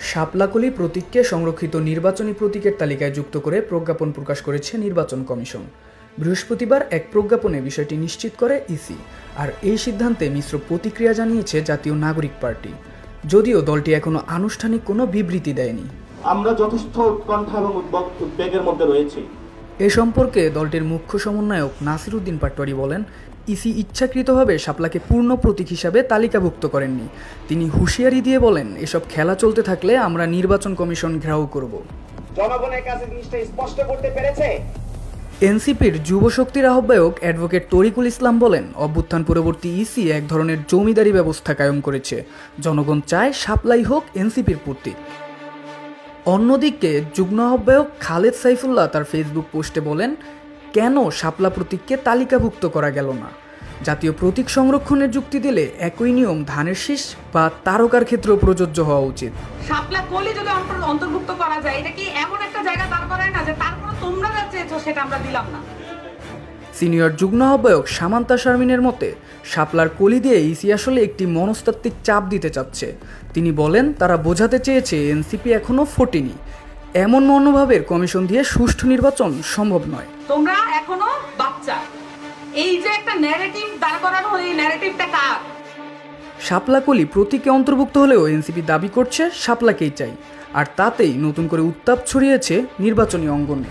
শাপলা-কলি প্রতীককে সংরক্ষিত নির্বাচনী প্রতীকের তালিকায় যুক্ত করে প্রজ্ঞাপন প্রকাশ করেছে নির্বাচন কমিশন। বৃহস্পতিবার এক প্রজ্ঞাপনে বিষয়টি নিশ্চিত করে ইসি। আর এই সিদ্ধান্তে মিশ্র প্রতিক্রিয়া জানিয়েছে জাতীয় নাগরিক পার্টি, যদিও দলটি এখনো আনুষ্ঠানিক কোনো বিবৃতি দেয়নি। আমরা যথেষ্ট উৎকণ্ঠা এবং উদ্বেগের মধ্যে রয়েছি। এ সম্পর্কে দলটির মুখ্য সমন্বয়ক নাসির উদ্দিন পাটোয়ারি বলেন, ইসি ইচ্ছাকৃতভাবে শাপলাকে পূর্ণ প্রতীক হিসাবে তালিকাভুক্ত করেননি। তিনি হুঁশিয়ারি দিয়ে বলেন, এসব খেলা চলতে থাকলে আমরা নির্বাচন কমিশন ঘেরাও করব। জনগণের কাছে জিনিসটা স্পষ্ট করতে পেরেছে। এনসিপির যুব শক্তির আহ্বায়ক অ্যাডভোকেট তরিকুল ইসলাম বলেন, অভ্যুত্থান পরবর্তী ইসি এক ধরনের জমিদারি ব্যবস্থা কায়েম করেছে। জনগণ চায় শাপলাই হোক এনসিপির প্রতীক। অন্যদিকে যুগ্ম আহ্বায়ক খালেদ সাইফুল্লাহ তার ফেসবুক পোস্টে বলেন, কেন শাপলা প্রতীককে তালিকাভুক্ত করা গেল না? জাতীয় প্রতীক সংরক্ষণের যুক্তি দিলে একই নিয়ম ধানের শীষ বা তারকার ক্ষেত্রেও প্রযোজ্য হওয়া উচিত। শাপলা কলি যদি অন্তর্ভুক্ত করা যায়, এটা কি এমন একটা জায়গা দাঁড় করায় না যে তারপর তোমরা যা চেয়েছো সেটা আমরা দিলাম না? সিনিয়র যুগ্ম আহ্বায়ক সামান্তা শারমিনের মতে, শাপলার কলি দিয়ে ইসি আসলে একটি মনস্তাত্ত্বিক চাপ দিতে চাচ্ছে। তিনি বলেন, তারা বোঝাতে চেয়েছে এনসিপি এখনো ফোটেনি। এমন মনোভাবের কমিশন দিয়ে সুষ্ঠু নির্বাচন সম্ভব নয়। তোমরা এখনো বাচ্চা। এই যে একটা ন্যারেটিভ দাঁড় করানো হলো, এই ন্যারেটিভটা কার? শাপলা কলি প্রতীকে অন্তর্ভুক্ত হলেও এনসিপি দাবি করছে শাপলাকেই চাই, আর তাতেই নতুন করে উত্তাপ ছড়িয়েছে নির্বাচনী অঙ্গনে।